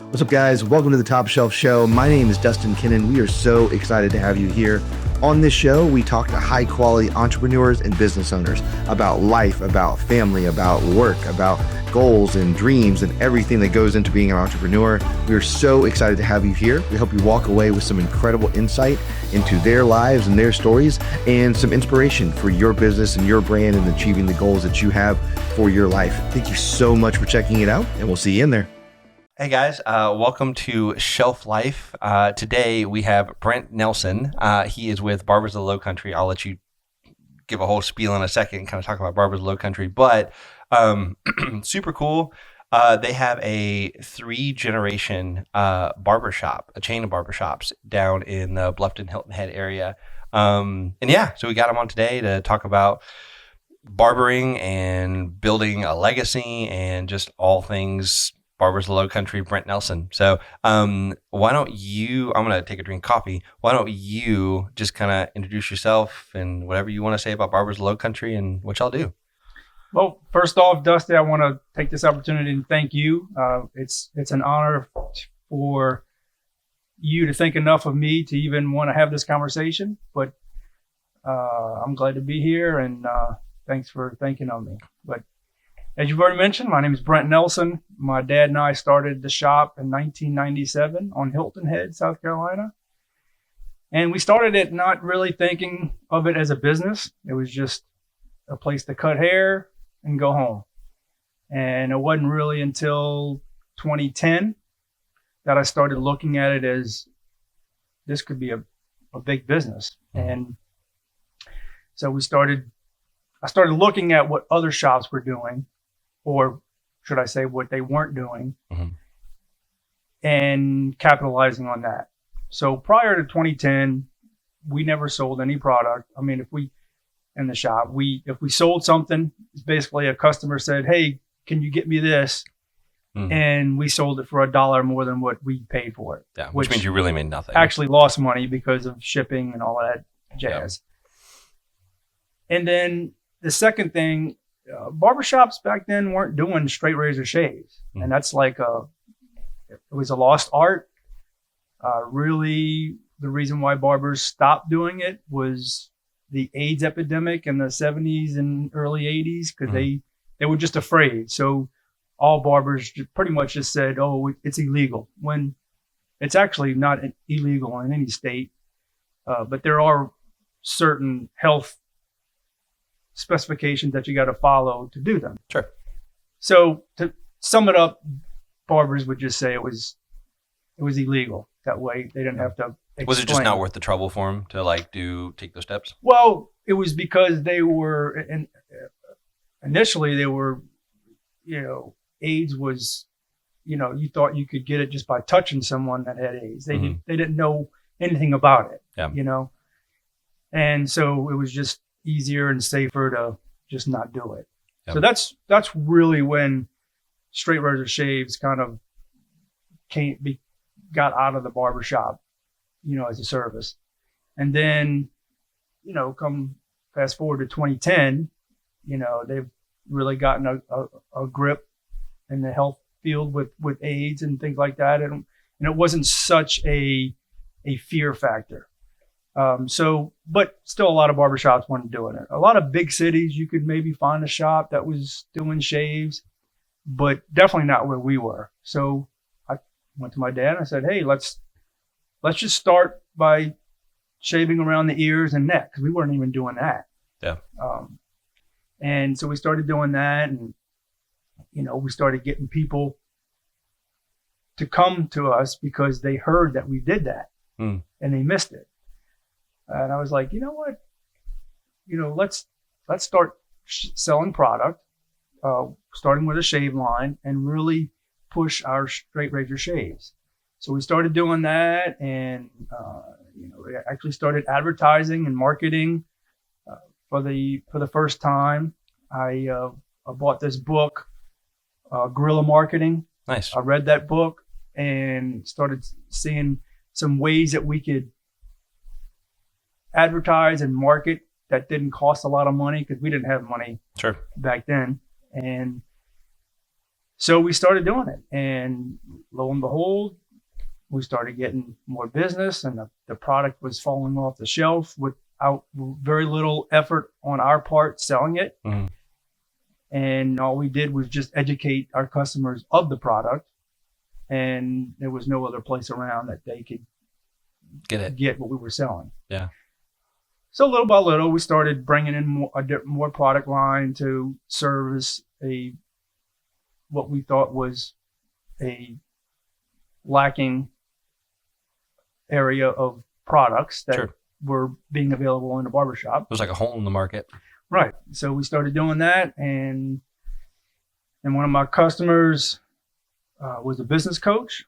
What's up, guys? Welcome to the Top Shelf Show. My name is Dustin Kinnan. We are so excited to have you here. On this show, we talk to high-quality entrepreneurs and business owners about life, about family, about work, about goals and dreams and everything that goes into being an entrepreneur. We are so excited to have you here. We hope you walk away with some incredible insight into their lives and their stories and some inspiration for your business and your brand and achieving the goals that you have for your life. Thank you so much for checking it out, and we'll see you in there. Hey guys, welcome to Shelf Life. Today we have Brent Nelsen. He is with Barbers of the Low Country. I'll let you give a whole spiel in a second and kind of talk about Barbers of the Low Country, but super cool. They have a 3-generation barber shop, a chain of barber shops down in the Bluffton, Hilton Head area. So we got him on today to talk about barbering and building a legacy and just all things Barbers of the Low Country, Brent Nelsen. So why don't you, I'm going to take a drink of coffee. Why don't you just kind of introduce yourself and whatever you want to say about Barbers of the Low Country and what y'all do? Well, first off, Dusty, I want to take this opportunity and thank you. It's an honor for you to think enough of me to even want to have this conversation. But I'm glad to be here, and thanks for thinking of me. But as you've already mentioned, my name is Brent Nelsen. My dad and I started the shop in 1997 on Hilton Head, South Carolina. And we started it not really thinking of it as a business. It was just a place to cut hair and go home. And it wasn't really until 2010 that I started looking at it as this could be a big business. And so I started looking at what other shops were doing, or should I say what they weren't doing, and capitalizing on that. So prior to 2010, we never sold any product. I mean, if we sold something, it's basically a customer said, "Hey, can you get me this?" And we sold it for $1 more than what we paid for it. Yeah, which means you really made nothing. Actually lost money because of shipping and all that jazz. Yeah. And then the second thing, barbershops back then weren't doing straight razor shaves. And that's like it was a lost art. Really, the reason why barbers stopped doing it was the AIDS epidemic in the 70s and early 80s, because they were just afraid. So all barbers pretty much just said, "Oh, it's illegal," when it's actually not illegal in any state. But there are certain health specifications that you got to follow to do them. Sure. So to sum it up, barbers would just say it was illegal. That way they didn't have to explain. Was it just not worth the trouble for them to take those steps? Well, it was because they were, initially they were, AIDS was, you thought you could get it just by touching someone that had AIDS. They didn't know anything about it, and so it was just easier and safer to just not do it. Yep. So that's really when straight razor shaves kind of got out of the barbershop, as a service. And then, come fast forward to 2010, they've really gotten a grip in the health field with AIDS and things like that. And it wasn't such a fear factor. But still a lot of barbershops weren't doing it. A lot of big cities, you could maybe find a shop that was doing shaves, but definitely not where we were. So I went to my dad and I said, "Hey, let's just start by shaving around the ears and neck," because we weren't even doing that. Yeah. And so we started doing that, and we started getting people to come to us because they heard that we did that and they missed it. And I was like, you know what? Let's start selling product, starting with a shave line, and really push our straight razor shaves. So we started doing that, and we actually started advertising and marketing for the first time. I bought this book, Guerrilla Marketing. Nice. I read that book and started seeing some ways that we could advertise and market that didn't cost a lot of money, because we didn't have money back then. And So we started doing it, and lo and behold, we started getting more business, and the product was falling off the shelf without very little effort on our part selling it. Mm-hmm. And all we did was just educate our customers of the product, and there was no other place around that they could get what we were selling. Yeah. So little by little, we started bringing in more product line to service what we thought was a lacking area of products that were being available in the barbershop. It was like a hole in the market. Right. So we started doing that, and one of my customers was a business coach,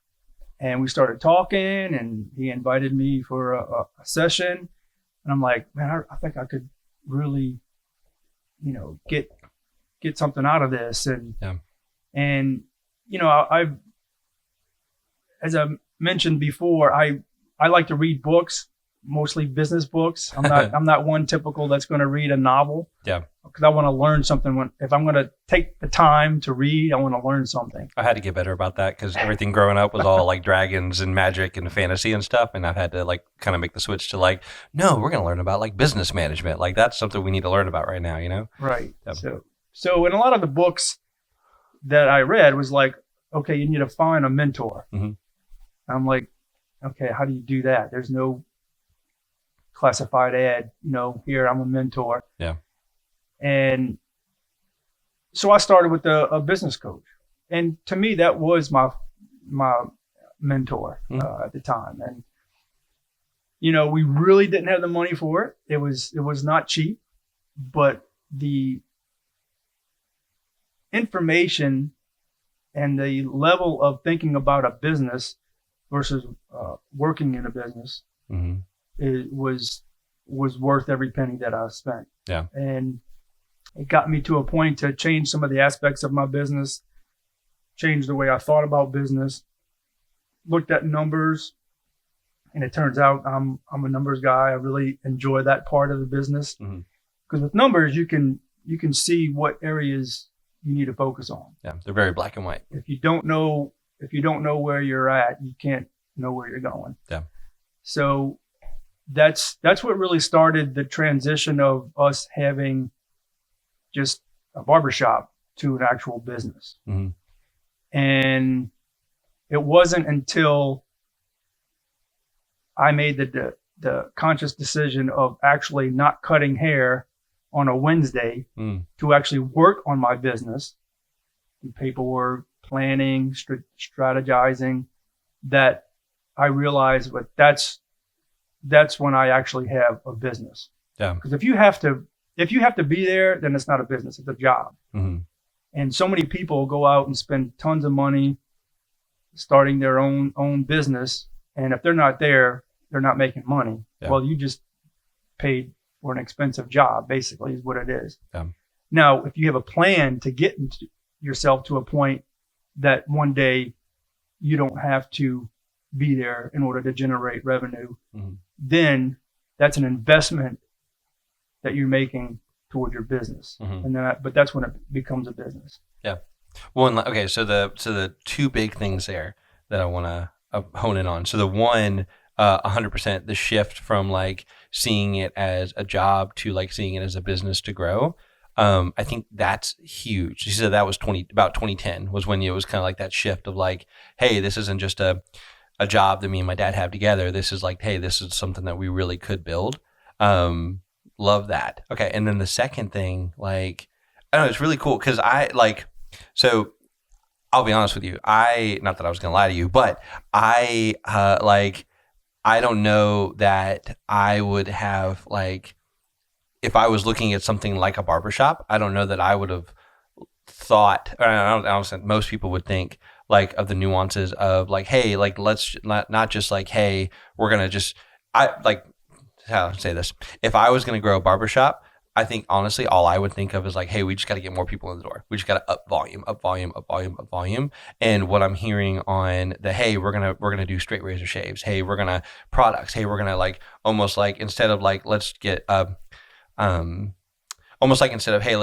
and we started talking, and he invited me for a session, and I'm like, man, I think I could really, get something out of this, and I as I mentioned before, I like to read books. Mostly business books. I'm not one typical that's going to read a novel. Yeah. Because I want to learn something. If I'm going to take the time to read, I want to learn something. I had to get better about that because everything growing up was all like dragons and magic and fantasy and stuff. And I've had to like kind of make the switch to like, no, we're going to learn about like business management. Like that's something we need to learn about right now, Right. Yep. So in a lot of the books that I read was like, okay, you need to find a mentor. Mm-hmm. I'm like, okay, how do you do that? There's no classified ad, here I'm a mentor. Yeah. And so I started with a business coach, and to me that was my mentor at the time. And we really didn't have the money for it. It was not cheap, but the information and the level of thinking about a business versus working in a business. Mm-hmm. It was worth every penny that I spent. Yeah. And it got me to a point to change some of the aspects of my business, change the way I thought about business, looked at numbers, and it turns out I'm a numbers guy. I really enjoy that part of the business because with numbers you can see what areas you need to focus on. Yeah, they're very black and white. If you don't know where you're at, you can't know where you're going. Yeah. So that's what really started the transition of us having just a barbershop to an actual business. Mm-hmm. And it wasn't until I made the conscious decision of actually not cutting hair on a Wednesday to actually work on my business, paperwork, planning, strategizing, that I realized that's when I actually have a business. Yeah. Because if you have to be there, then it's not a business, it's a job. Mm-hmm. And so many people go out and spend tons of money starting their own business, and if they're not there, they're not making money. Yeah. Well, you just paid for an expensive job, basically, is what it is. Yeah. Now, if you have a plan to get yourself to a point that one day you don't have to be there in order to generate revenue, then that's an investment that you're making toward your business. And but that's when it becomes a business. Yeah. Well, okay. So the two big things there that I want to hone in on. So the one, 100%, the shift from like seeing it as a job to like seeing it as a business to grow. I think that's huge. You said that was about 2010 was when it was kind of like that shift of like, hey, this isn't just a job that me and my dad have together. This is like, hey, this is something that we really could build. Love that. Okay. And then the second thing, like, I don't know, it's really cool because so I'll be honest with you. Not that I was going to lie to you, but I don't know that I would have like, if I was looking at something like a barbershop, I don't know that I would have thought, or I don't think most people would think like of the nuances of like, hey, like let's not just like, hey, we're going to just, how to say this. If I was going to grow a barbershop, I think honestly, all I would think of is like, hey, we just got to get more people in the door. We just got to up volume. And what I'm hearing on the, hey, we're going to do straight razor shaves. Hey, we're going to products. Hey, we're going to like, almost like instead of like, let's get, almost like instead of, hey,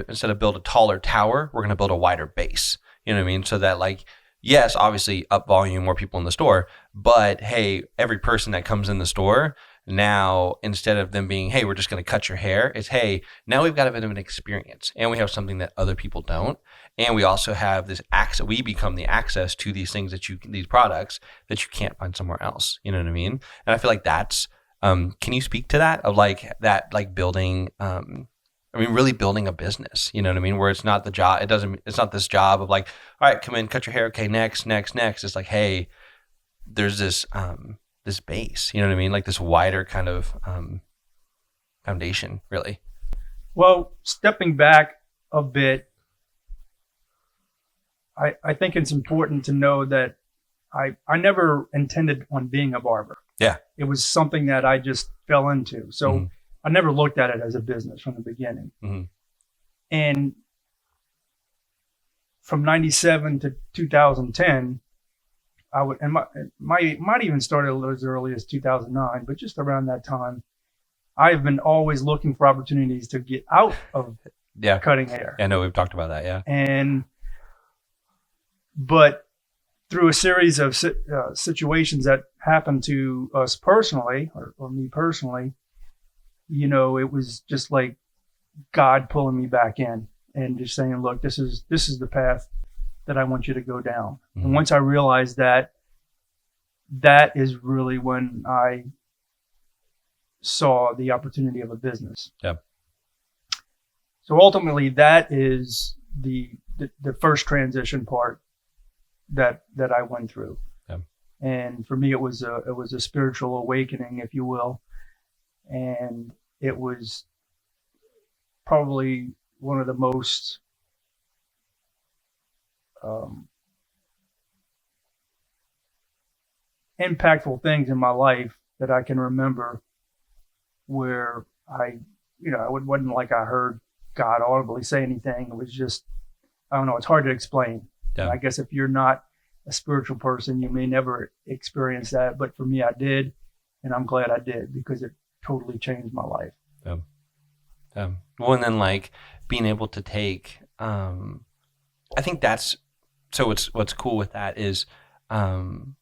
instead of build a taller tower, we're going to build a wider base. You know what I mean? So that like, yes, obviously up volume, more people in the store, but hey, every person that comes in the store now, instead of them being, hey, we're just going to cut your hair, it's, hey, now we've got a bit of an experience and we have something that other people don't. And we also have this access, we become the access to these things these products that you can't find somewhere else. You know what I mean? And I feel like that's, can you speak to that of like that, like building, really building a business, you know what I mean? Where it's not the job, it's not this job of like, all right, come in, cut your hair. Okay, next. It's like, hey, there's this, this base, you know what I mean? Like this wider kind of foundation, really. Well, stepping back a bit, I think it's important to know that I never intended on being a barber. Yeah. It was something that I just fell into. So I never looked at it as a business from the beginning. And from 97 to 2010, I would, and might even started a little as early as 2009, but just around that time, I've been always looking for opportunities to get out of cutting hair. Yeah, no, we've talked about that. Yeah. But through a series of situations that happened to us personally, or me personally, you know, it was just like God pulling me back in and just saying, look, this is the path that I want you to go down. And once I realized that is really when I saw the opportunity of a business. Yeah. So ultimately that is the first transition part that I went through. Yeah. And for me, it was a spiritual awakening, if you will. And it was probably one of the most impactful things in my life that I can remember, where it wasn't like I heard God audibly say anything. It was just, I don't know, it's hard to explain. Yeah. I guess if you're not a spiritual person, you may never experience that. But for me, I did. And I'm glad I did, because it totally changed my life. Well, and then like being able to take, I think that's, so what's cool with that is, I don't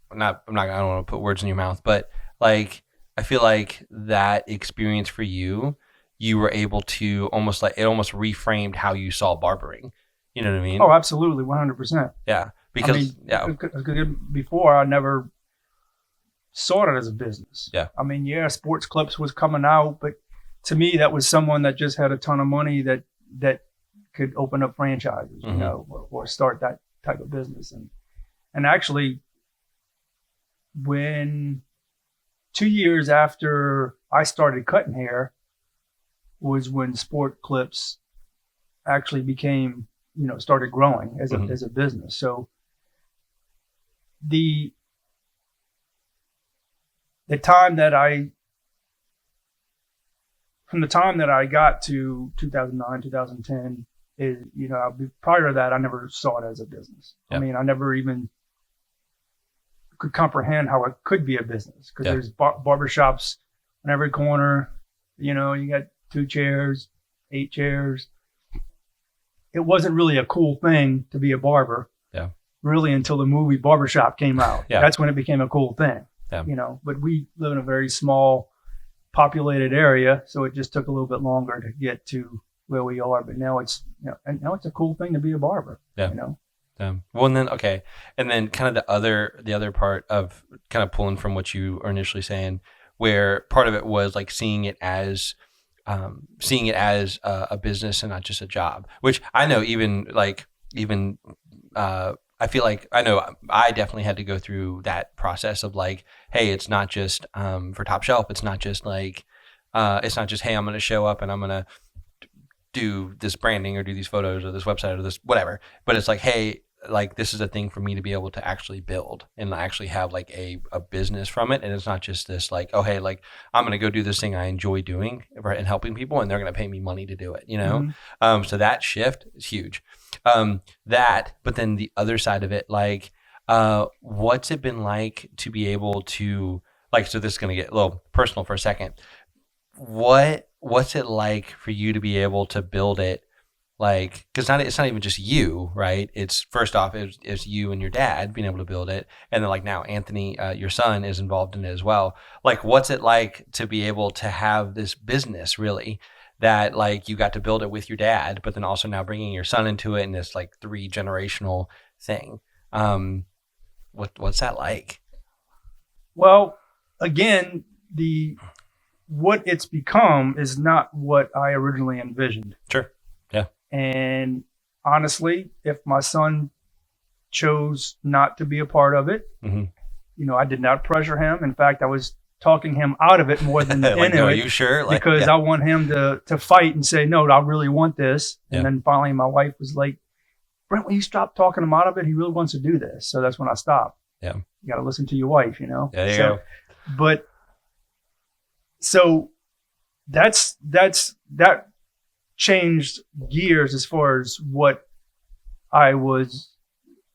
want to put words in your mouth, but like, I feel like that experience for you, you were able to almost reframed how you saw barbering. You know what I mean? Oh, absolutely. 100%. Yeah. Because before I never saw it as a business. Yeah. I mean, Sports Clips was coming out, but to me, that was someone that just had a ton of money that could open up franchises, you know, or start that type of business. And actually, when 2 years after I started cutting hair was when Sport Clips actually became, started growing as a business. So the time that from the time that I got to 2009, 2010 is, prior to that, I never saw it as a business. Yep. I mean, I never even could comprehend how it could be a business, because there's barbershops on every corner. You got 2 chairs, 8 chairs. It wasn't really a cool thing to be a barber. Yeah. Really, until the movie Barbershop came out. Yeah. That's when it became a cool thing. Yeah. But we live in a very small populated area, so it just took a little bit longer to get to where we are. But now it's, now it's a cool thing to be a barber. Yeah. Well, and then kind of the other part of kind of pulling from what you were initially saying, where part of it was like seeing it as a business and not just a job, which I know I feel like I definitely had to go through that process of like, hey, it's not just for Top Shelf. It's not just like, hey, I'm going to show up and I'm going to do this branding or do these photos or this website or this whatever. But it's like, hey, like this is a thing for me to be able to actually build and actually have like a business from it. And it's not just this like, oh, hey, like I'm going to go do this thing I enjoy doing and helping people and they're going to pay me money to do it, So that shift is huge. But then the other side of it, like, what's it been like to be able to like, so this is going to get a little personal for a second. What's it like for you to be able to build it Like, because it's not even just you, right? It's first off, it's you and your dad being able to build it, and then like now Anthony, your son, is involved in it as well. Like, what's it like to be able to have this business really that like you got to build it with your dad, but then also now bringing your son into it in this like 3 generational thing? What's that like? Well, again, what it's become is not what I originally envisioned. Sure. Yeah. And honestly, if my son chose not to be a part of it, I did not pressure him. In fact, I was talking him out of it more than like, into no, it. Are you sure? Like, because I want him to fight and say, no, I really want this. And then finally my wife was like, Brent, will you stop talking him out of it? He really wants to do this. So that's when I stopped. Yeah. You got to listen to your wife, Yeah, there you go. But so that changed gears as far as what I was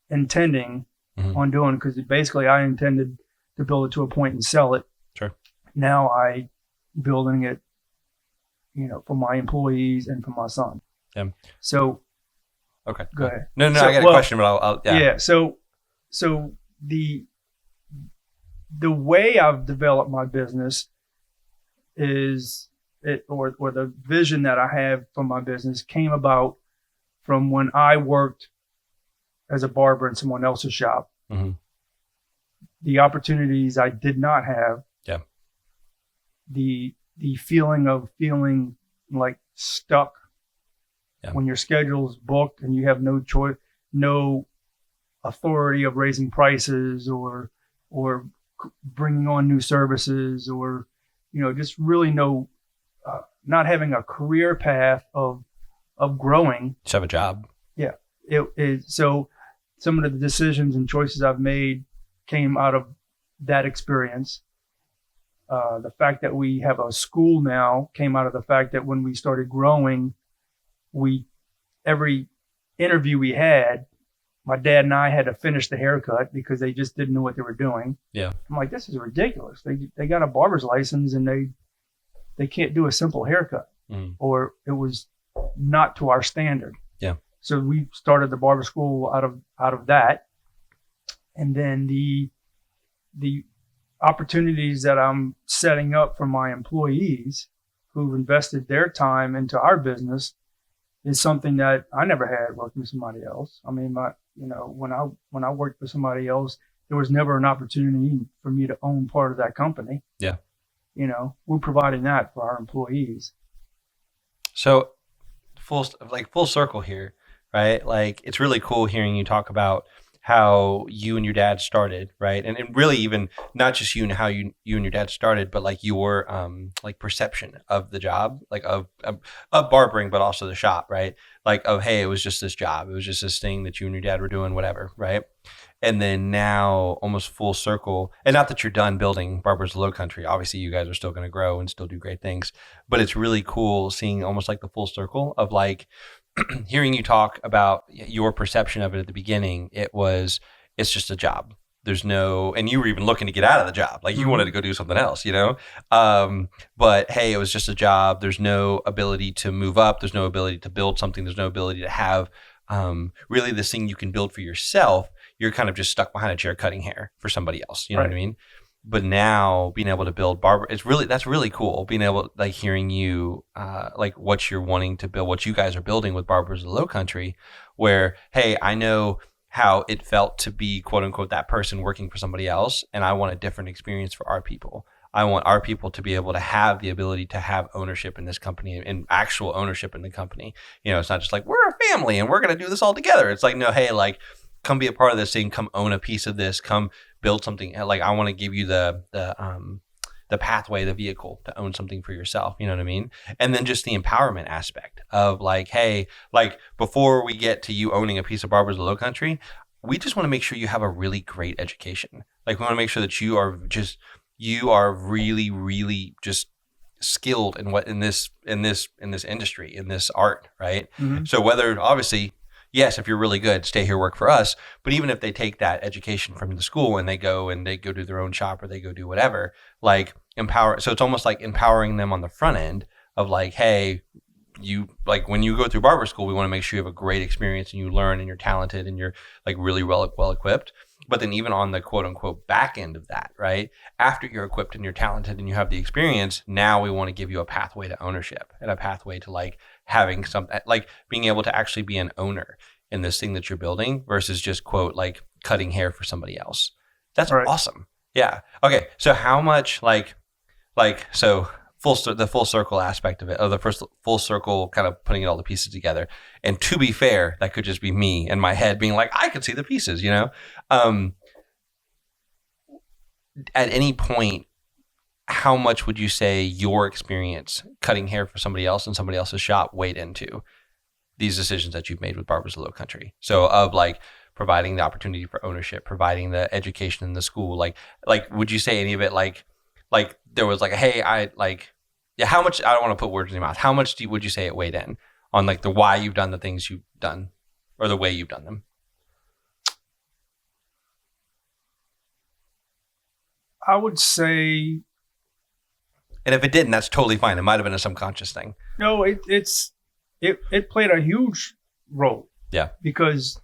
intending on doing, because basically I intended to build it to a point and sell it. Sure. Now I building it, for my employees and for my son. Yeah. So. Okay. Go ahead. No, I got a question, but I'll yeah. Yeah. So the way I've developed my business is or the vision that I have for my business came about from when I worked as a barber in someone else's shop. The opportunities I did not have. Yeah. The feeling of feeling like stuck. Yeah. When your schedule's booked and you have no choice, no authority of raising prices or bringing on new services, or just really not having a career path of growing. Just have a job. Yeah. So some of the decisions and choices I've made came out of that experience. The fact that we have a school now came out of the fact that when we started growing, every interview we had, my dad and I had to finish the haircut because they just didn't know what they were doing. Yeah. I'm like, this is ridiculous. They got a barber's license and they can't do a simple haircut, or it was not to our standard. Yeah. So we started the barber school out of that. And then the opportunities that I'm setting up for my employees who've invested their time into our business is something that I never had working with somebody else. I mean, when I worked for somebody else, there was never an opportunity for me to own part of that company. Yeah. We're providing that for our employees. So full circle here, right? Like, it's really cool hearing you talk about how you and your dad started, right? And really even not just you and how you and your dad started, but like your like perception of the job, like of barbering, but also the shop, right? Like of, hey, it was just this job. It was just this thing that you and your dad were doing, whatever, right? And then now almost full circle, and not that you're done building Barbers Low Country. Obviously you guys are still going to grow and still do great things, but it's really cool seeing almost like the full circle of like, hearing you talk about your perception of it at the beginning. It's just a job. There's no, and you were even looking to get out of the job. Like you wanted to go do something else, but hey, it was just a job. There's no ability to move up. There's no ability to build something. There's no ability to have really this thing you can build for yourself. You're kind of just stuck behind a chair cutting hair for somebody else. You know what I mean? But now being able to build Barber, that's really cool. Being able, like hearing you, like what you're wanting to build, what you guys are building with Barbers of the Low Country, where, hey, I know how it felt to be quote unquote that person working for somebody else. And I want a different experience for our people. I want our people to be able to have the ability to have ownership in this company and actual ownership in the company. It's not just like, we're a family and we're going to do this all together. It's like, no, hey, like, come be a part of this thing, come own a piece of this, come build something. Like, I want to give you the pathway, the vehicle to own something for yourself. You know what I mean? And then just the empowerment aspect of like, hey, like before we get to you owning a piece of Barbers of the Low Country, we just want to make sure you have a really great education. Like, we want to make sure that you are really, really just skilled in this industry, in this art, right? Mm-hmm. So whether obviously, yes, if you're really good, stay here, work for us. But even if they take that education from the school and they go do their own shop or they go do whatever, like empower. So it's almost like empowering them on the front end of like, hey, you like when you go through barber school, we want to make sure you have a great experience and you learn and you're talented and you're like really well equipped. But then even on the quote unquote back end of that, right? After you're equipped and you're talented and you have the experience, now we want to give you a pathway to ownership and a pathway to like having something, like being able to actually be an owner in this thing that you're building versus just quote like cutting hair for somebody else. That's Right. awesome. Yeah. Okay. So how much so the full circle aspect of it, or the first full circle kind of putting all the pieces together. And to be fair, that could just be me in my head being like, I could see the pieces, you know? At any point, how much would you say your experience cutting hair for somebody else in somebody else's shop weighed into these decisions that you've made with Barbers of Lowcountry? So of like providing the opportunity for ownership, providing the education in the school, like would you say any of it like there was like, hey, how much, I don't want to put words in your mouth. How much would you say it weighed in on like the why you've done the things you've done or the way you've done them? I would say, And if it didn't, that's totally fine. It might have been a subconscious thing. no, it played a huge role. Yeah. Because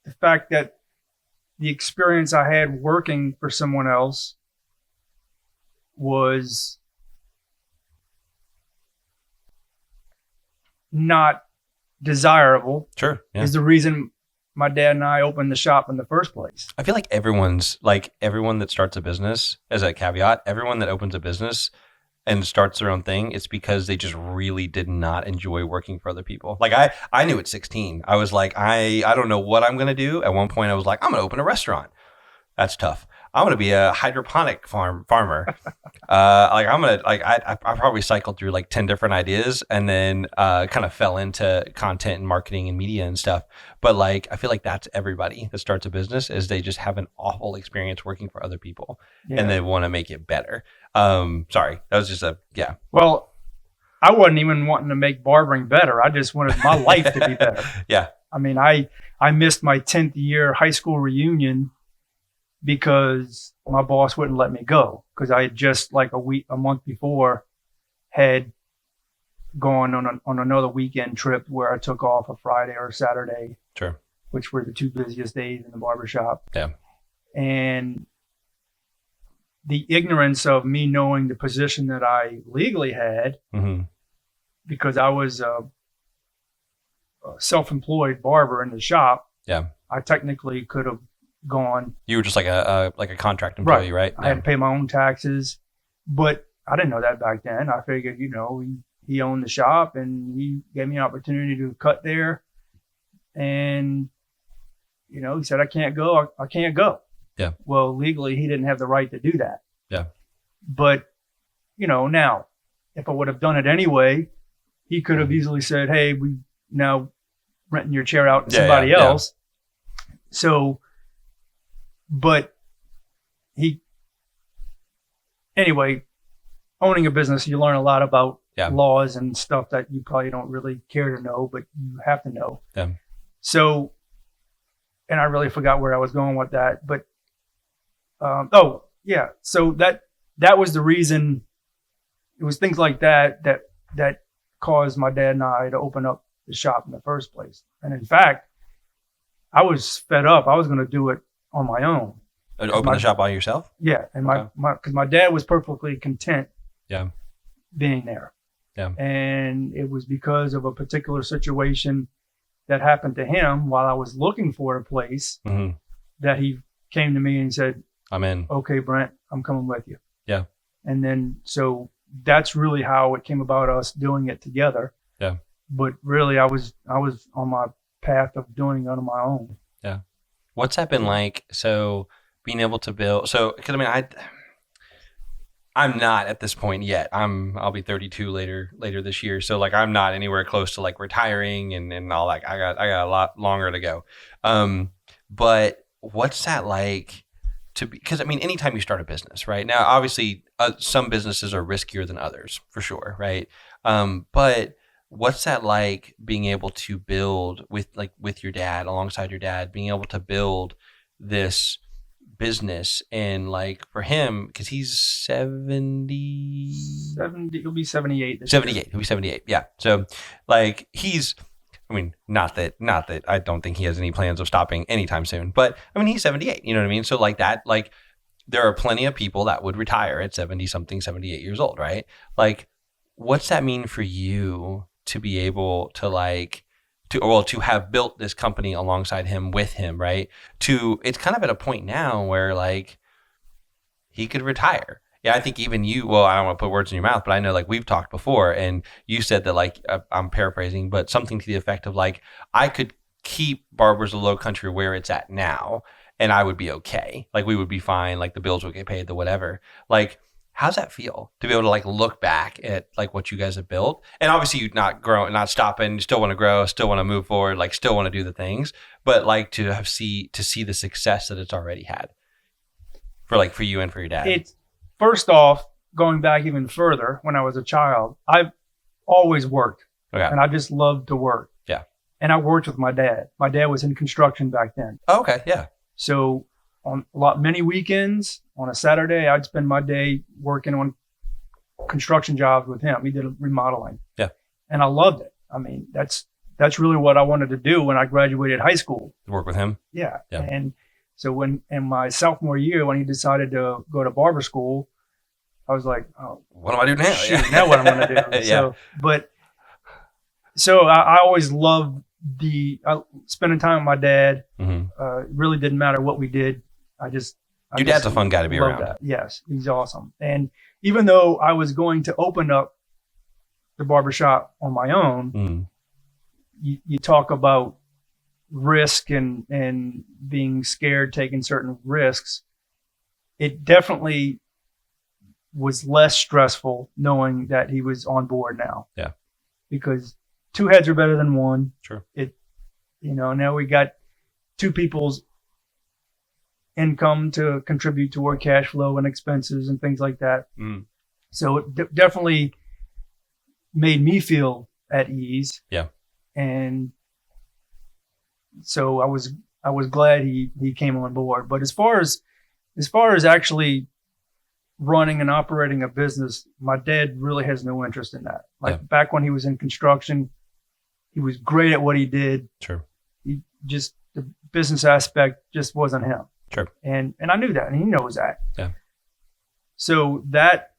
the fact that the experience I had working for someone else was not desirable Sure. Yeah. is the reason my dad and I opened the shop in the first place. I feel like everyone that starts a business, as a caveat, everyone that opens a business and starts their own thing, it's because they just really did not enjoy working for other people. Like I knew at 16, I was like, I don't know what I'm going to do. At one point I was like, I'm going to open a restaurant. That's tough. I'm going to be a hydroponic farmer. I probably cycled through like 10 different ideas and then kind of fell into content and marketing and media and stuff. But like, I feel like that's everybody that starts a business is they just have an awful experience working for other people and they want to make it better. Sorry, that was just yeah. Well, I wasn't even wanting to make barbering better. I just wanted my life to be better. Yeah. I mean, I missed my 10th year high school reunion because my boss wouldn't let me go because I had just like a month before had gone on another weekend trip where I took off a Friday or a Saturday, Sure. which were the two busiest days in the barbershop. Yeah. And the ignorance of me knowing the position that I legally had, Mm-hmm. because I was a self-employed barber in the shop. Yeah. I technically could have gone. You were just like a contract employee, right? I had to pay my own taxes, but I didn't know that back then. I figured, he owned the shop and he gave me an opportunity to cut there. And, he said, I can't go. I can't go. Yeah. Well, legally, he didn't have the right to do that. Yeah. But, now, if I would have done it anyway, he could have easily said, hey, we now renting your chair out to somebody else. Yeah. So, but anyway, owning a business, you learn a lot about laws and stuff that you probably don't really care to know, but you have to know. Yeah. So, and I really forgot where I was going with that, but, so that was the reason. It was things like that caused my dad and I to open up the shop in the first place. And in fact, I was fed up. I was going to do it on my own. Open the shop by yourself? Yeah. And because my dad was perfectly content being there. Yeah. And it was because of a particular situation that happened to him while I was looking for a place that he came to me and said, I'm in. Okay, Brent, I'm coming with you. Yeah. And then, so that's really how it came about us doing it together. Yeah. But really I was on my path of doing it on my own. Yeah. What's that been like? So being able to build, cause I mean, I'm not at this point yet. I'll be 32 later this year. So like, I'm not anywhere close to like retiring and all that. I got a lot longer to go. But what's that like to be, cause I mean, anytime you start a business, right now, obviously some businesses are riskier than others for sure. Right. But what's that like being able to build with your dad, alongside your dad, being able to build this business and like for him, because he's 70, 70, he'll be 78 this 78, year. he'll be 78. Yeah. So like I mean, not that I don't think he has any plans of stopping anytime soon, but I mean, he's 78, you know what I mean? So like that, like there are plenty of people that would retire at 70 something, 78 years old, right? Like, what's that mean for you to be able to like, to have built this company alongside him, with him, right? It's kind of at a point now where like he could retire. Yeah, I think even you, well, I don't want to put words in your mouth, but I know like we've talked before and you said that like, I'm paraphrasing, but something to the effect of like, I could keep Barbers of Low Country where it's at now and I would be okay. Like we would be fine. Like the bills would get paid, the whatever. Like, how's that feel to be able to like look back at like what you guys have built? And obviously you're not growing, not stopping, you still want to grow, still want to move forward, like still want to do the things, but like to see the success that it's already had for you and for your dad. It's first off, going back even further, when I was a child, I've always worked and I just loved to work. Yeah. And I worked with my dad. My dad was in construction back then. Oh, okay. Yeah. So on many weekends, on a Saturday, I'd spend my day working on construction jobs with him. He did remodeling. Yeah. And I loved it. I mean, that's really what I wanted to do when I graduated high school. Work with him. Yeah. Yeah. And so in my sophomore year, when he decided to go to barber school, I was like, oh, what do I do now? Shoot, now what I'm going to do. Yeah. So I always loved spending time with my dad. Mm-hmm. It really didn't matter what we did. Your dad's a fun guy to be around. That. Yes, he's awesome. And even though I was going to open up the barbershop on my own, you talk about risk and being scared, taking certain risks. It definitely was less stressful knowing that he was on board now. Yeah. Because two heads are better than one. Sure. Now we got two people's income to contribute toward cash flow and expenses and things like that. So it definitely made me feel at ease. Yeah. And so I was glad he came on board. But as far as actually running and operating a business, my dad really has no interest in that. Like back when he was in construction, he was great at what he did. Sure. The business aspect just wasn't him. Sure. And I knew that, and he knows that. Yeah. So that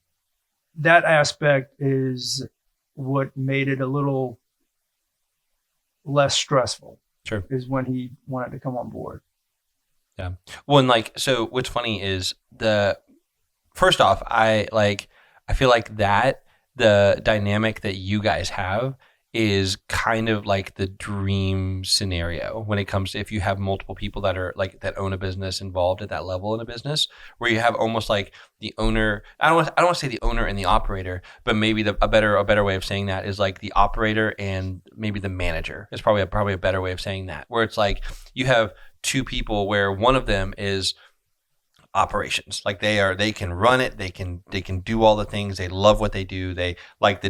aspect is what made it a little less stressful. Sure. Is when he wanted to come on board. Yeah. Well, and so what's funny is first off, I feel like that the dynamic that you guys have is kind of like the dream scenario when it comes to if you have multiple people that are like that own a business involved at that level in a business, where you have almost like the owner. I don't want to say the owner and the operator, but maybe a better way of saying that is like the operator and maybe the manager is probably a better way of saying that, where it's like you have two people where one of them is operations, like they can run it, they can do all the things, they love what they do, they like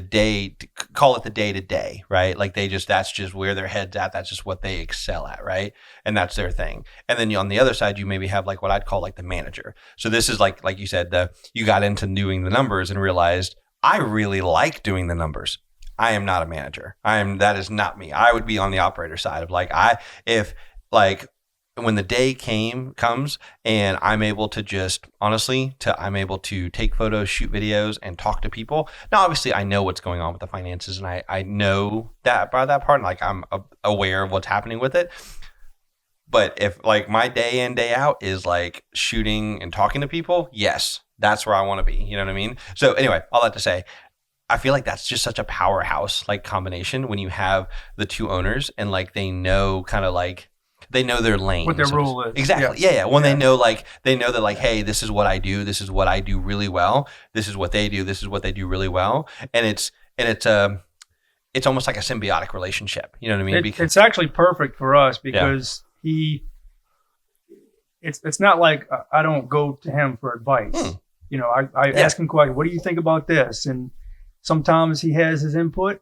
call it the day to day, right? Like that's just where their head's at, that's just what they excel at, right? And that's their thing. And then on the other side, you maybe have like what I'd call like the manager. So this is like you said, you got into doing the numbers and realized I really like doing the numbers. I am not a manager. That is not me. I would be on the operator side of when the day comes and I'm able to I'm able to take photos, shoot videos, and talk to people. Now, obviously, I know what's going on with the finances, and I know that by that part, and like I'm aware of what's happening with it. But if like my day in, day out is like shooting and talking to people, yes, that's where I want to be. You know what I mean? So anyway, all that to say, I feel like that's just such a powerhouse like combination when you have the two owners and like they know kind of like they know their lane. What their role is. Exactly. Yeah. When they know that like, hey, this is what I do. This is what I do really well. This is what they do. This is what they do really well. And it's almost like a symbiotic relationship. You know what I mean? It's actually perfect for us because it's not like I don't go to him for advice. I ask him questions. What do you think about this? And sometimes he has his input.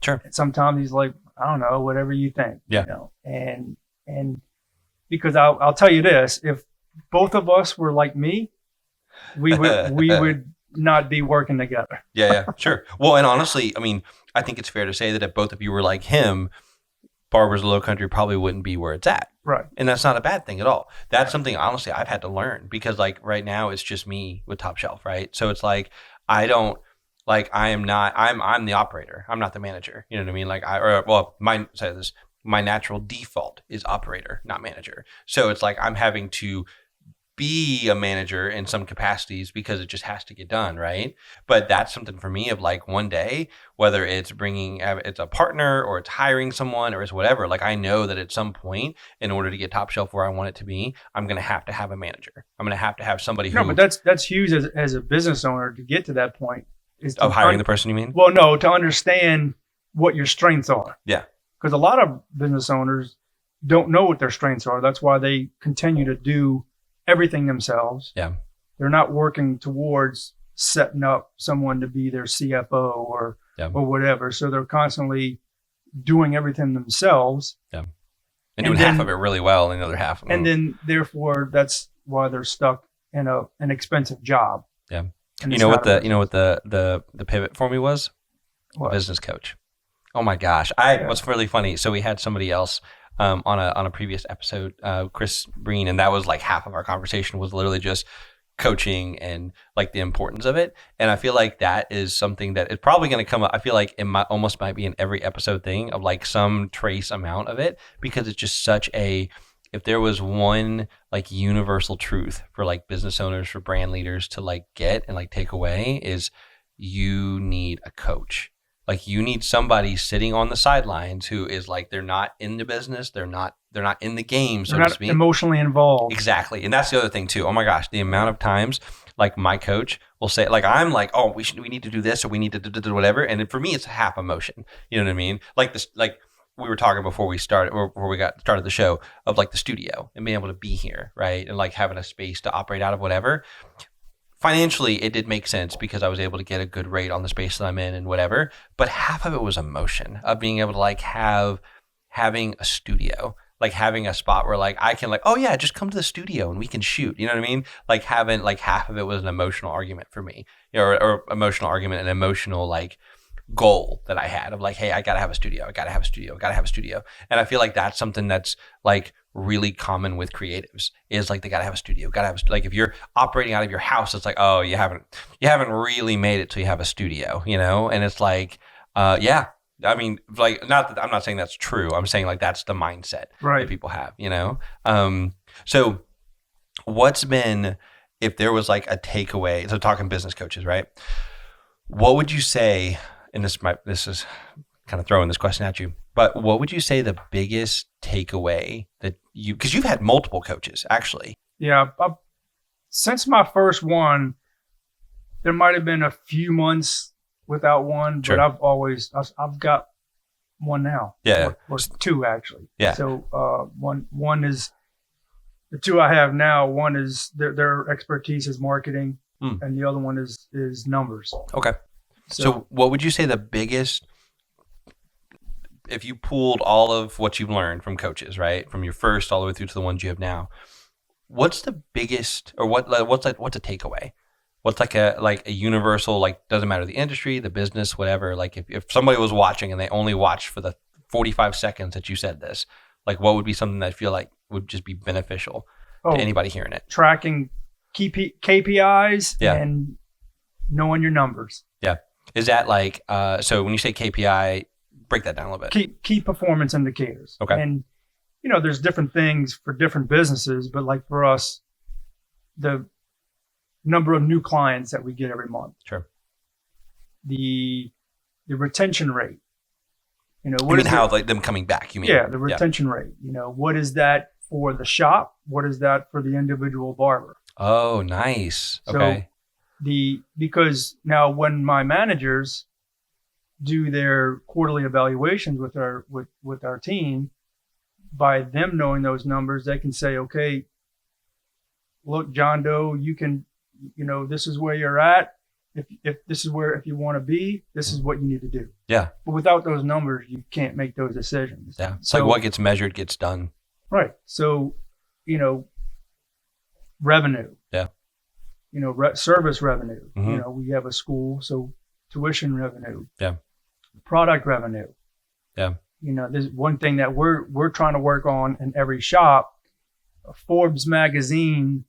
Sure. And sometimes he's like, I don't know, whatever you think. Yeah. And because I'll tell you this, if both of us were like me, we would not be working together. Yeah, sure. Well, and honestly, I mean, I think it's fair to say that if both of you were like him, Barbers Low Country probably wouldn't be where it's at. Right. And that's not a bad thing at all. That's something, honestly, I've had to learn because, like, right now it's just me with Top Shelf, right? So it's like, I'm the operator. I'm not the manager. You know what I mean? Like, my natural default is operator, not manager. So it's like I'm having to be a manager in some capacities because it just has to get done, right? But that's something for me of like one day, whether it's it's a partner or it's hiring someone or it's whatever, like I know that at some point, in order to get Top Shelf where I want it to be, I'm going to have a manager. I'm going to have somebody who... No, but that's huge as a business owner to get to that point. Of hiring the person, you mean? Well, no, to understand what your strengths are. Yeah. Because a lot of business owners don't know what their strengths are. That's why they continue to do everything themselves. Yeah. They're not working towards setting up someone to be their CFO or whatever. So they're constantly doing everything themselves. Yeah. And doing half of it really well and the other half. And then therefore that's why they're stuck in an expensive job. Yeah. You know what the pivot for me was? What? Business coach. Oh my gosh. What's really funny. So we had somebody else on a previous episode, Chris Breen, and that was like half of our conversation was literally just coaching and like the importance of it. And I feel like that is something that is probably going to come up. I feel like it almost might be in every episode thing of like some trace amount of it, because it's just such if there was one like universal truth for like business owners, for brand leaders to like get and like take away, is you need a coach. Like you need somebody sitting on the sidelines who is like, they're not in the business. They're not in the game, so to speak. Emotionally involved. Exactly. And that's the other thing too. Oh my gosh. The amount of times like my coach will say, like, I'm like, oh, we need to do this, or we need to do whatever. And for me, it's half emotion. You know what I mean? Like this, like we were talking before we started the show, of like the studio and being able to be here. Right. And like having a space to operate out of, whatever. Financially, it did make sense because I was able to get a good rate on the space that I'm in and whatever. But half of it was emotion of being able to like having a studio, like having a spot where like I can like, oh yeah, just come to the studio and we can shoot. You know what I mean? Like having like half of it was an emotional argument for me, or emotional argument, an emotional like goal that I had of like, hey, I gotta have a studio. And I feel like that's something that's like really common with creatives, is like they gotta have a studio, like if you're operating out of your house, it's like, oh, you haven't really made it till you have a studio, you know? And it's like, yeah, I mean, like, I'm not saying that's true. I'm saying like that's the mindset that people have, you know? So what's been, if there was like a takeaway, so talking business coaches, right? What would you say, and this is kind of throwing this question at you, but what would you say the biggest takeaway that because you've had multiple coaches actually? Yeah. Since my first one, there might've been a few months without one, but I've got one now. Yeah. Or two actually. Yeah. So, one is the two I have now. One is their expertise is marketing, and the other one is numbers. Okay. So what would you say the biggest, if you pooled all of what you've learned from coaches, right, from your first all the way through to the ones you have now, what's the biggest, or what's a takeaway? What's like a universal, like, doesn't matter the industry, the business, whatever. Like if somebody was watching and they only watched for the 45 seconds that you said this, like what would be something that I feel like would just be beneficial to anybody hearing it? Tracking KPIs and knowing your numbers. Yeah. Is that like, so when you say KPI, break that down a little bit. Key performance indicators. Okay. And, you know, there's different things for different businesses, but like for us, the number of new clients that we get every month. Sure. The retention rate. You know, what how like them coming back, you mean? Yeah, the retention rate. You know, what is that for the shop? What is that for the individual barber? Oh, nice. Okay. So because now when my managers do their quarterly evaluations with our team, by them knowing those numbers, they can say, okay, look, John Doe, you can, you know, this is where you're at. If this is where, if you want to be, this is what you need to do. Yeah. But without those numbers, you can't make those decisions. Yeah. It's like what gets measured gets done. Right. So, you know, revenue. Yeah. Service revenue. Mhm. We have a school, so tuition revenue. Yeah. Product revenue. Yeah. There's one thing that we're trying to work on in every shop. Forbes magazine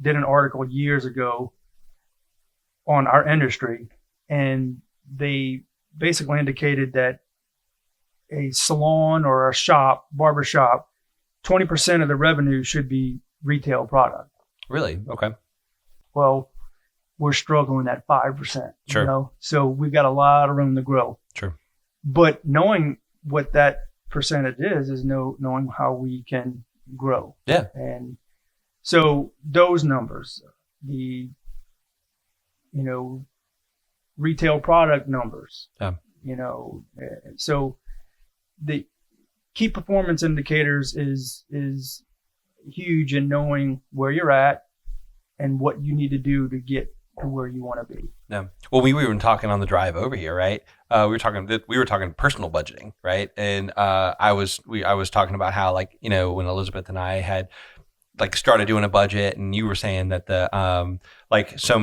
did an article years ago on our industry, and they basically indicated that a salon or a shop, barber shop, 20% of the revenue should be retail product. Really? Okay. Well, we're struggling at 5%. Sure. So we've got a lot of room to grow. Sure. But knowing what that percentage is knowing how we can grow. Yeah. And so those numbers, the retail product numbers. Yeah. So the key performance indicators is huge in knowing where you're at and what you need to do to get to where you want to be. Yeah. Well, we were talking on the drive over here, right? We were talking personal budgeting, right? And I was talking about how, like, when Elizabeth and I had like started doing a budget, and you were saying that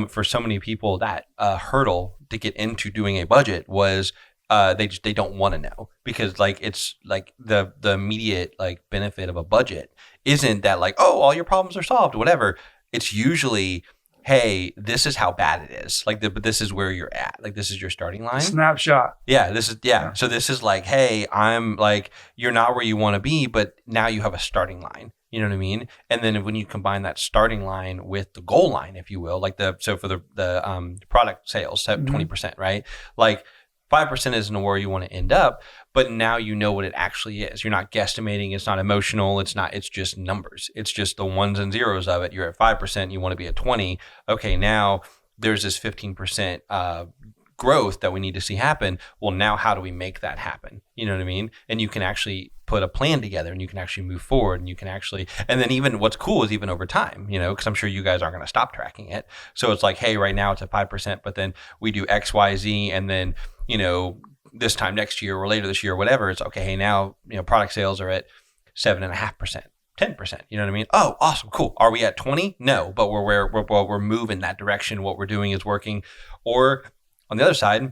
for so many people that hurdle to get into doing a budget was they don't want to know, because like it's like the immediate like benefit of a budget isn't that like, oh, all your problems are solved, whatever. It's usually, hey, this is how bad it is. But this is where you're at. Like, this is your starting line. Snapshot. Yeah. So this is like, hey, I'm like, you're not where you want to be, but now you have a starting line. You know what I mean? And then when you combine that starting line with the goal line, if you will, so for the product sales, 20%, right? Like 5% isn't where you want to end up, but now you know what it actually is. You're not guesstimating. It's not emotional. It's just numbers. It's just the ones and zeros of it. You're at 5%. You want to be at 20. Okay, now there's this 15% growth that we need to see happen. Well, now how do we make that happen? You know what I mean? And you can actually put a plan together, and you can actually move forward, and you can actually, and then even what's cool is even over time, because I'm sure you guys aren't going to stop tracking it. So it's like, hey, right now it's at 5%, but then we do X, Y, Z, and then, this time next year or later this year or whatever, it's okay, hey, now, product sales are at 7.5%. 10%, you know what I mean? Oh, awesome, cool. Are we at 20? No, but we're moving that direction. What we're doing is working. Or on the other side,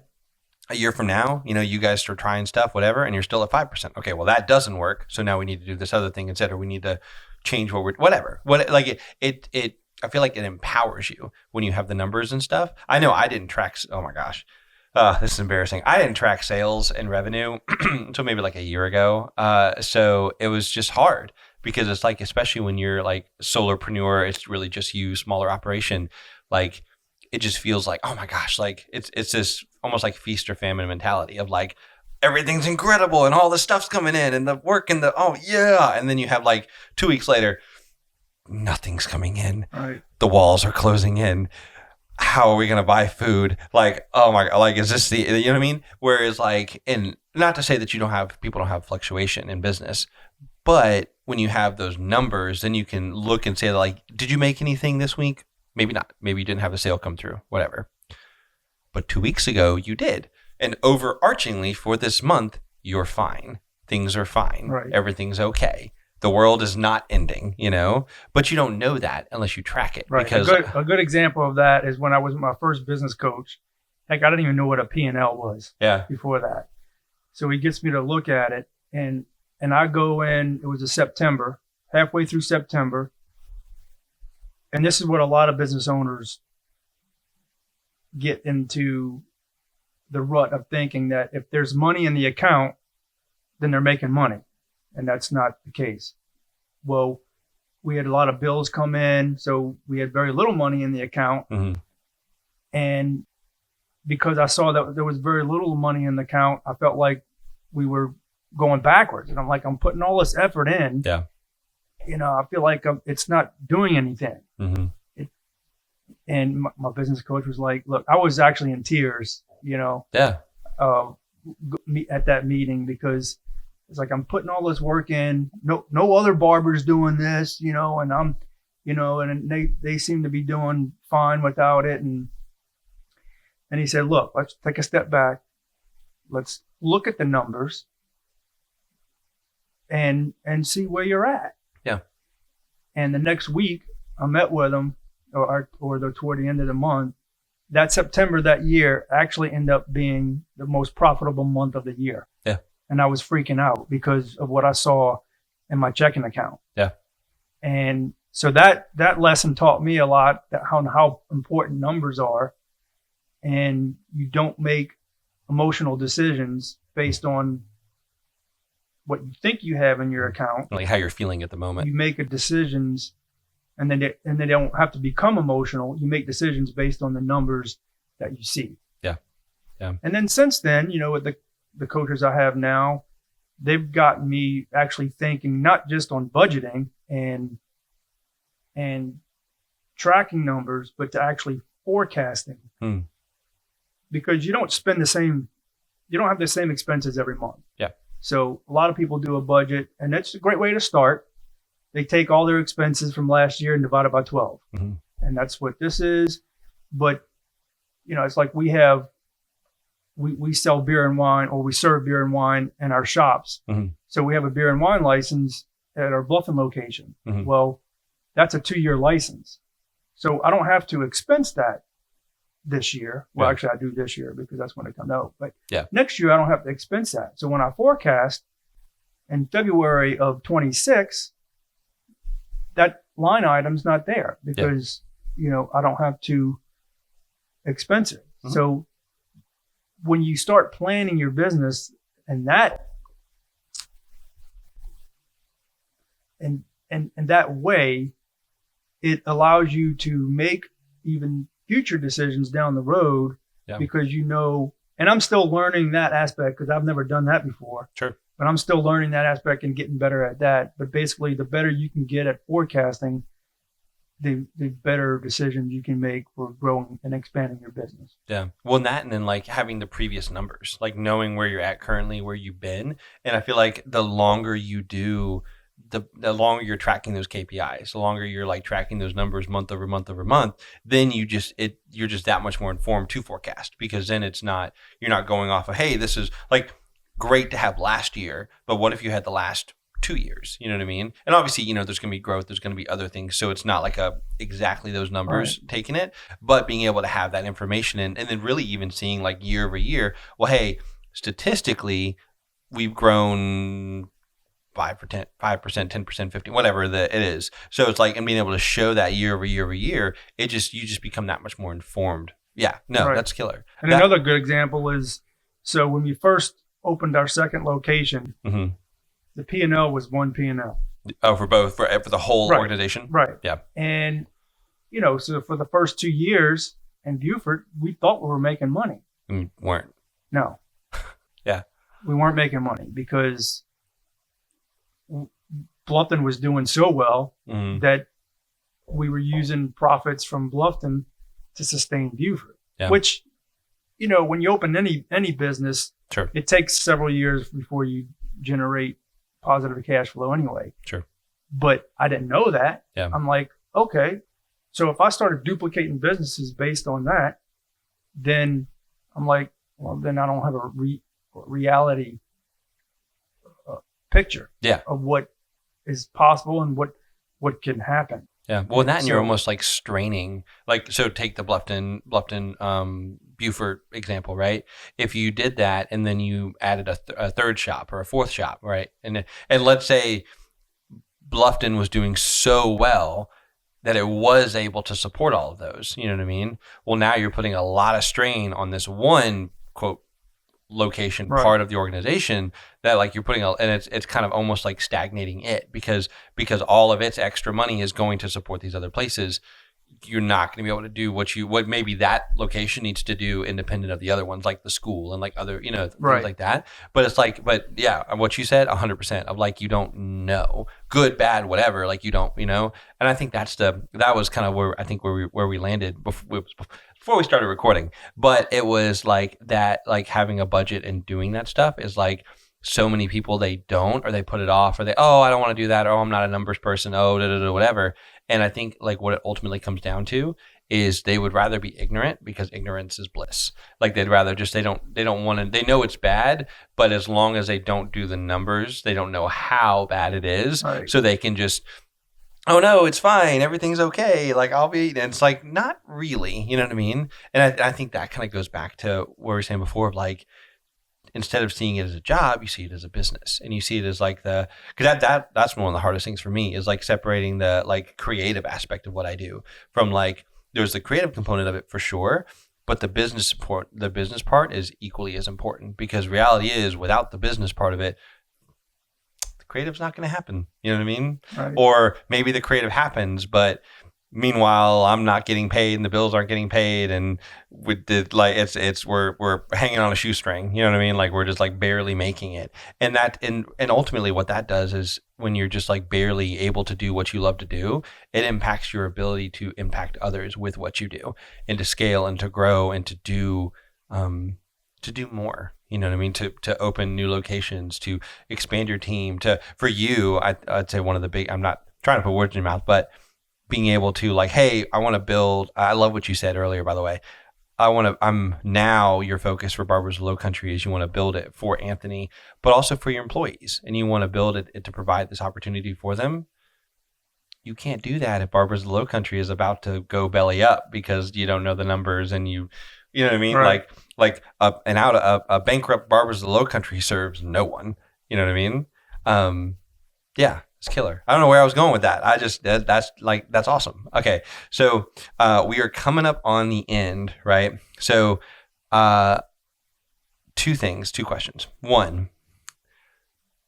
a year from now, you guys are trying stuff, whatever, and you're still at 5%. Okay, well, that doesn't work. So now we need to do this other thing instead, or we need to change whatever. I feel like it empowers you when you have the numbers and stuff. I know I didn't track, oh my gosh. This is embarrassing. I didn't track sales and revenue until maybe like a year ago. So it was just hard, because it's like, especially when you're like solopreneur, it's really just you, smaller operation. Like, it just feels like, oh my gosh, like it's this almost like feast or famine mentality of like, everything's incredible and all this stuff's coming in and the work and oh yeah. And then you have like 2 weeks later, nothing's coming in. Right. The walls are closing in. How are we going to buy food? Like, oh my God, like, is this you know what I mean? Whereas like, and not to say that people don't have fluctuation in business, but when you have those numbers, then you can look and say like, did you make anything this week? Maybe not. Maybe you didn't have a sale come through, whatever. But 2 weeks ago, you did. And overarchingly for this month, you're fine. Things are fine. Right. Everything's okay. The world is not ending, but you don't know that unless you track it. Right. Because a good example of that is when I was my first business coach. Heck, I didn't even know what a P&L was before that. So he gets me to look at it, and I go in, it was a September, halfway through September. And this is what a lot of business owners get into the rut of thinking, that if there's money in the account, then they're making money. And that's not the case. Well, we had a lot of bills come in, so we had very little money in the account. Mm-hmm. And because I saw that there was very little money in the account, I felt like we were going backwards. And I'm like, I'm putting all this effort in. Yeah. I feel like it's not doing anything. Mm-hmm. And my business coach was like, look, I was actually in tears, Yeah. At that meeting, because it's like, I'm putting all this work in. No other barbers doing this, and I'm, and they seem to be doing fine without it. And he said, look, let's take a step back. Let's look at the numbers and see where you're at. Yeah. And the next week I met with them toward the end of the month, that September that year actually ended up being the most profitable month of the year. Yeah. And I was freaking out because of what I saw in my checking account. Yeah. And so that lesson taught me a lot, how important numbers are. And you don't make emotional decisions based on what you think you have in your account. Like how you're feeling at the moment. You make decisions, and then they don't have to become emotional. You make decisions based on the numbers that you see. Yeah. Yeah. And then since then, with the coaches I have now, they've gotten me actually thinking not just on budgeting and tracking numbers, but to actually forecasting. Because you don't have the same expenses every month. Yeah. So a lot of people do a budget, and that's a great way to start. They take all their expenses from last year and divide it by 12. Mm-hmm. And that's what this is. But, it's like we sell beer and wine, or we serve beer and wine in our shops. Mm-hmm. So we have a beer and wine license at our Bluffton location. Mm-hmm. Well, that's a 2-year license. So I don't have to expense that this year. Well, actually I do this year because that's when it comes out. But next year I don't have to expense that. So when I forecast in February of 26, that line item's not there because, I don't have to expense it. Mm-hmm. So when you start planning your business and that way, it allows you to make even future decisions down the road because and I'm still learning that aspect because I've never done that before. Sure. But I'm still learning that aspect and getting better at that. But basically, the better you can get at forecasting, the better decisions you can make for growing and expanding your business. Yeah. Well, and then like having the previous numbers, like knowing where you're at currently, where you've been. And I feel like the longer you do, the longer you're tracking those KPIs, the longer you're like tracking those numbers month over month over month, then you're just that much more informed to forecast, because then you're not going off of, hey, this is like great to have last year, but what if you had the last 2 years? You know what I mean? And obviously, there's going to be growth, there's going to be other things. So it's not like exactly those numbers taking it, but being able to have that information and then really even seeing like year over year, well, hey, statistically, we've grown 5%, 10%, 15%, whatever it is. So it's like, and being able to show that year over year over year, you just become that much more informed. Yeah, no, that's killer. And another good example is, so when we first opened our second location, mm-hmm. the P&L was one P&L. Oh, for the whole organization? Right. Yeah. And, so for the first 2 years in Beaufort, we thought we were making money. We weren't. No. Yeah. We weren't making money because Bluffton was doing so well that we were using profits from Bluffton to sustain Beaufort, which, when you open any business, sure, it takes several years before you generate positive cash flow anyway. Sure. But I didn't know that. Yeah. I'm like, okay, so if I started duplicating businesses based on that, then I'm like, well, then I don't have a reality picture of what is possible and what can happen. Yeah. Well, and you're almost like straining, like, so take the Bluffton, Beaufort example, right? If you did that and then you added a third shop or a fourth shop, right? And let's say Bluffton was doing so well that it was able to support all of those, you know what I mean? Well, now you're putting a lot of strain on this one, quote, location part of the organization that like you're putting and it's kind of almost like stagnating it because all of its extra money is going to support these other places. You're not going to be able to do what maybe that location needs to do independent of the other ones, like the school and like other, things like that. But it's like, what you said 100% of like, you don't know, good, bad, whatever, like you don't, and I think that was kind of where we landed before we started recording. But it was like that, like having a budget and doing that stuff is like, so many people, they don't, or they put it off, or I don't want to do that, or I'm not a numbers person, whatever. And I think like what it ultimately comes down to is they would rather be ignorant because ignorance is bliss. Like they'd rather just, they don't want to, they know it's bad, but as long as they don't do the numbers, they don't know how bad it is. Right. So they can just oh no, it's fine, everything's okay, like I'll be, and it's like not really, you know what I mean? And I think that kind of goes back to what we were saying before of like, instead of seeing it as a job, you see it as a business, and you see it as like because that's one of the hardest things for me is like separating the like creative aspect of what I do from like, there's the creative component of it for sure, but the business part is equally as important, because reality is without the business part of it, the creative's not going to happen. You know what I mean? Right. Or maybe the creative happens, but meanwhile, I'm not getting paid and the bills aren't getting paid, and with the like, we're hanging on a shoestring. You know what I mean? Like we're just like barely making it, and ultimately what that does is when you're just like barely able to do what you love to do, it impacts your ability to impact others with what you do, and to scale and to grow and to do more. You know what I mean? To open new locations, to expand your team. For you, I'd say one of the big. I'm not trying to put words in your mouth, but being able to like, hey, I want to build. I love what you said earlier, by the way. I'm now your focus for Barbers of Low Country is you want to build it for Anthony, but also for your employees, and you want to build it to provide this opportunity for them. You can't do that if Barbers of the Low Country is about to go belly up because you don't know the numbers, and you know what I mean? Right. Like a bankrupt Barbers of the Low Country serves no one. You know what I mean? Yeah. It's killer. I don't know where I was going with that. That's awesome. Okay. So, we are coming up on the end, right? So, two questions. One,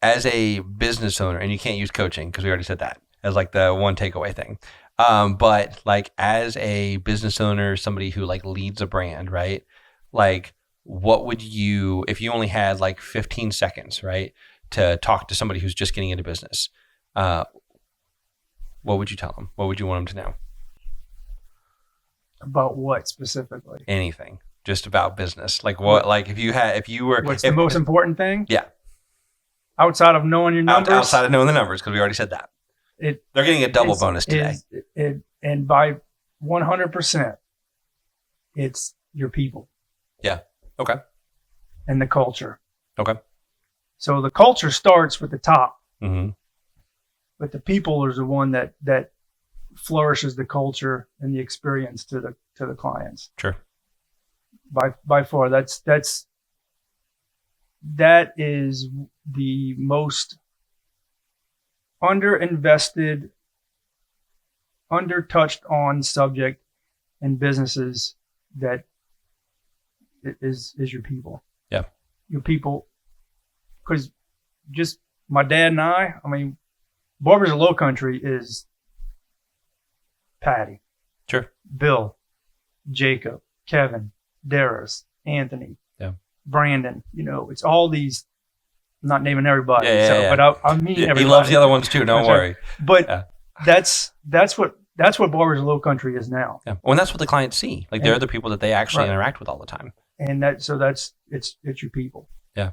as a business owner, and you can't use coaching because we already said that as like the one takeaway thing. But like as a business owner, somebody who like leads a brand, right? Like what would you, if you only had like 15 seconds, right? To talk to somebody who's just getting into business, what would you tell them? What would you want them to know? About what specifically? Anything, just about business. Like what? Like if you were. What's the most important thing? Yeah. Outside of knowing your numbers. Outside of knowing the numbers, because we already said that. They're getting a double bonus today. And by 100%, it's your people. Yeah. Okay. And the culture. Okay. So the culture starts with the top. Mm-hmm. But the people is the one that flourishes the culture and the experience to the clients. Sure. By far, that is the most underinvested, undertouched on subject in businesses that is your people. Yeah. Your people, because just my dad and I mean, Barbers of Low Country is Patty, sure, Bill, Jacob, Kevin, Darius, Anthony, yeah, Brandon. You know, it's all these. I'm not naming everybody, yeah. But I mean everybody. He loves the other ones too. Don't worry. But yeah. that's what Barbers of Low Country is now. Yeah, well, and that's what the clients see. Like they're the people that they actually interact with all the time. And it's your people. Yeah.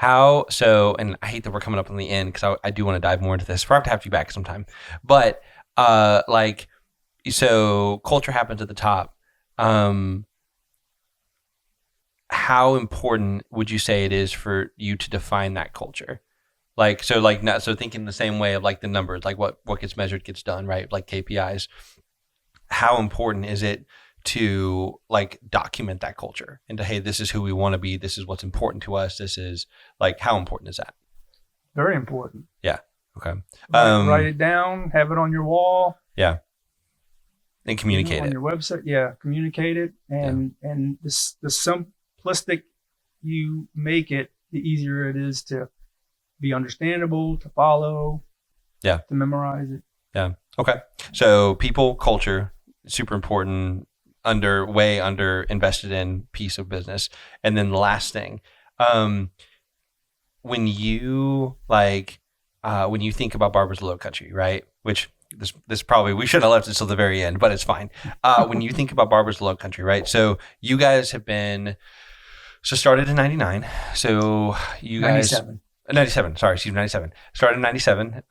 And I hate that we're coming up on the end because I do want to dive more into this. We'll have to have you back sometime. But so culture happens at the top. How important would you say it is for you to define that culture? So thinking the same way of like the numbers, like what gets measured gets done, right? Like KPIs. How important is it to like document that culture and to, hey, this is who we want to be. This is what's important to us. This is like, how important is that? Very important. Yeah. Okay. Write it down, have it on your wall. Yeah. And communicate on it. your website. Yeah. Communicate it. And the simplistic you make it, the easier it is to be understandable, to follow. Yeah. To memorize it. Yeah. Okay. So people, culture, super important, way under invested in piece of business. And then the last thing, when you think about Barbers of Low Country, right? Which this probably, we should have left it till the very end, but it's fine. When you think about Barbers of Low Country, right? So you guys have been, started in 99. So you guys, 97, sorry, excuse me, 97. Started in 97.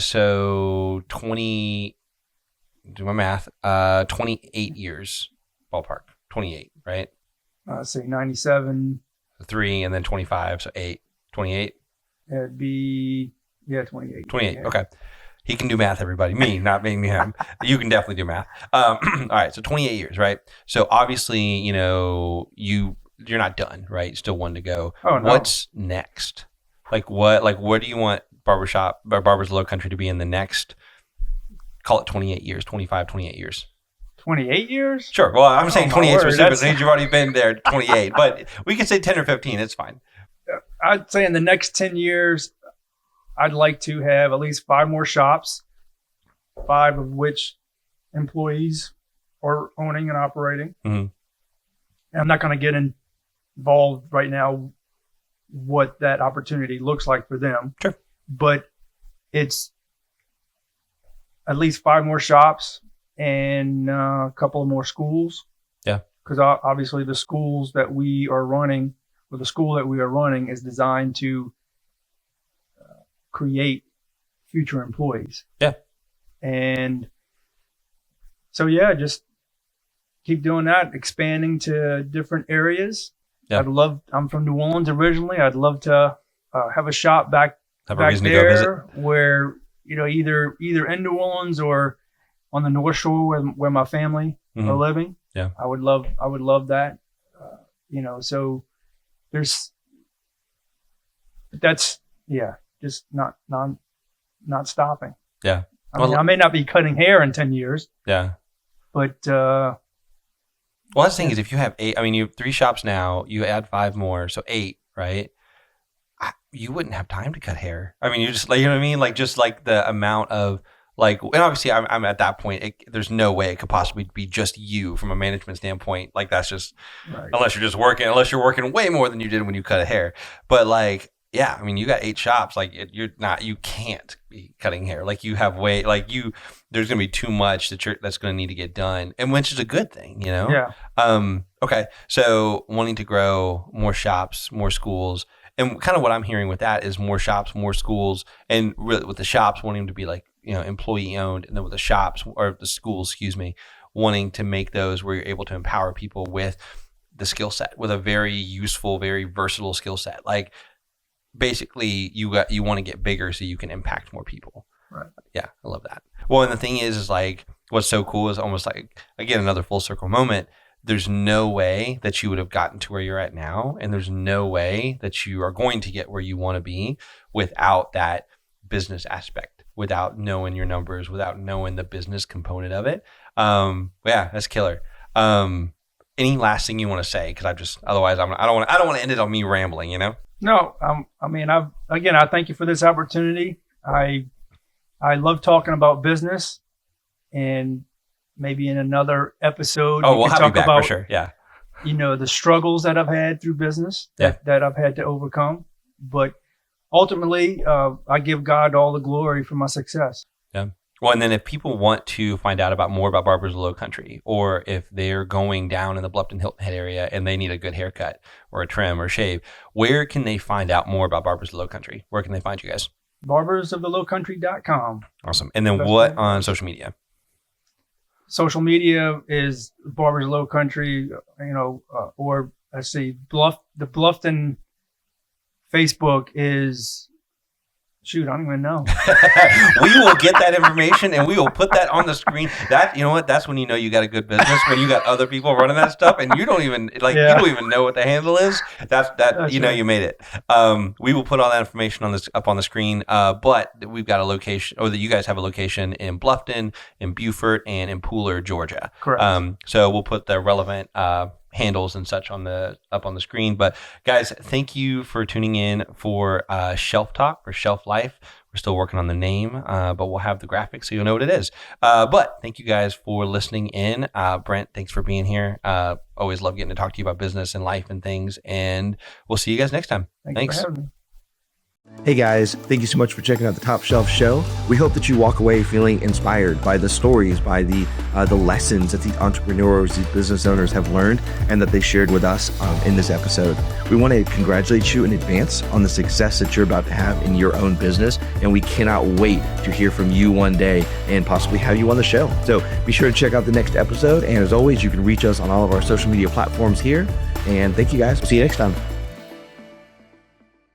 So 20, do my math, 28 years, ballpark, 28, right? Say 97. 3 and then 25, so 8, 28. It'd be, 28. 28, yeah. okay. He can do math, everybody. Me, not me, him. You can definitely do math. All right. So 28 years, right? So obviously, you're not done, right? Still one to go. Oh, no. What's next? Where do you want Barbershop or Barbers Low Country to be in the next, call it 28 years, 25, 28 years? 28 years? Sure. Well, I'm saying 28 specifically since you've already been there 28, but we can say 10 or 15. It's fine. I'd say in the next 10 years, I'd like to have at least 5 more shops, 5 of which employees are owning and operating. Mm-hmm. And I'm not going to get involved right now what that opportunity looks like for them. Sure. But it's at least 5 more shops and a couple of more schools. Yeah. Because obviously the schools that we are running, or the school that we are running, is designed to create future employees. Yeah. And so, yeah, just keep doing that, expanding to different areas. Yeah. I'm from New Orleans originally. I'd love to have a shop back reason there to go visit. where, either in New Orleans or on the North Shore where my family are living. Yeah. I would love that. So that's just not stopping. Yeah. I may not be cutting hair in 10 years. Yeah. But well, that's the thing is, if you have 8, you have 3 shops now, you add 5 more, so 8, right? You wouldn't have time to cut hair. You just you know what I mean? Just the amount of and obviously I'm at that point. There's no way it could possibly be just you from a management standpoint. That's just right. unless you're working way more than you did when you cut a hair. But yeah, you got 8 shops. You can't be cutting hair. You have there's going to be too much that's going to need to get done, and which is a good thing, Yeah. Okay. So wanting to grow more shops, more schools, and kind of what I'm hearing with that is more shops, more schools, and really with the shops wanting to be employee owned, and then with the shops or the schools, wanting to make those where you're able to empower people with the skill set, with a very useful, very versatile skill set. Basically you want to get bigger so you can impact more people. Right. Yeah, I love that. Well, and the thing is what's so cool is almost again, another full circle moment. There's no way that you would have gotten to where you're at now, and there's no way that you are going to get where you want to be without that business aspect, without knowing your numbers, without knowing the business component of it. Yeah, that's killer. Any last thing you want to say? Because otherwise I don't want to end it on me rambling, No, I thank you for this opportunity. I love talking about business, and maybe in another episode, we'll have you back for sure. Yeah. The struggles that I've had through business that I've had to overcome. But ultimately, I give God all the glory for my success. Yeah. Well, and then if people want to find out more about Barbers of the Low Country, or if they're going down in the Bluffton Hilton Head area and they need a good haircut or a trim or shave, where can they find out more about Barbers of the Low Country? Where can they find you guys? barbersoftheLowCountry.com. Awesome. And then what on social media? Social media is Barbers Low Country, or let's see, the Bluffton Facebook is, shoot, I don't even know. We will get that information and we will put that on the screen. That, that's when you got a good business, when you got other people running that stuff and you don't even you don't even know what the handle is. That's right. You made it. We will put all that information up on the screen. But we've got a location, or that you guys have a location in Bluffton, in Beaufort, and in Pooler, Georgia. Correct. So we'll put the relevant handles and such up on the screen. But guys, thank you for tuning in for Shelf Talk or Shelf Life. We're still working on the name, but we'll have the graphics so you'll know what it is. But thank you guys for listening in. Brent, thanks for being here. Always love getting to talk to you about business and life and things. And we'll see you guys next time. Thanks. For having me. Hey guys, thank you so much for checking out the Top Shelf Show. We hope that you walk away feeling inspired by the stories, by the lessons that these entrepreneurs, these business owners have learned and that they shared with us in this episode. We want to congratulate you in advance on the success that you're about to have in your own business, and we cannot wait to hear from you one day and possibly have you on the show. So be sure to check out the next episode, and as always, you can reach us on all of our social media platforms here. And thank you guys. We'll see you next time.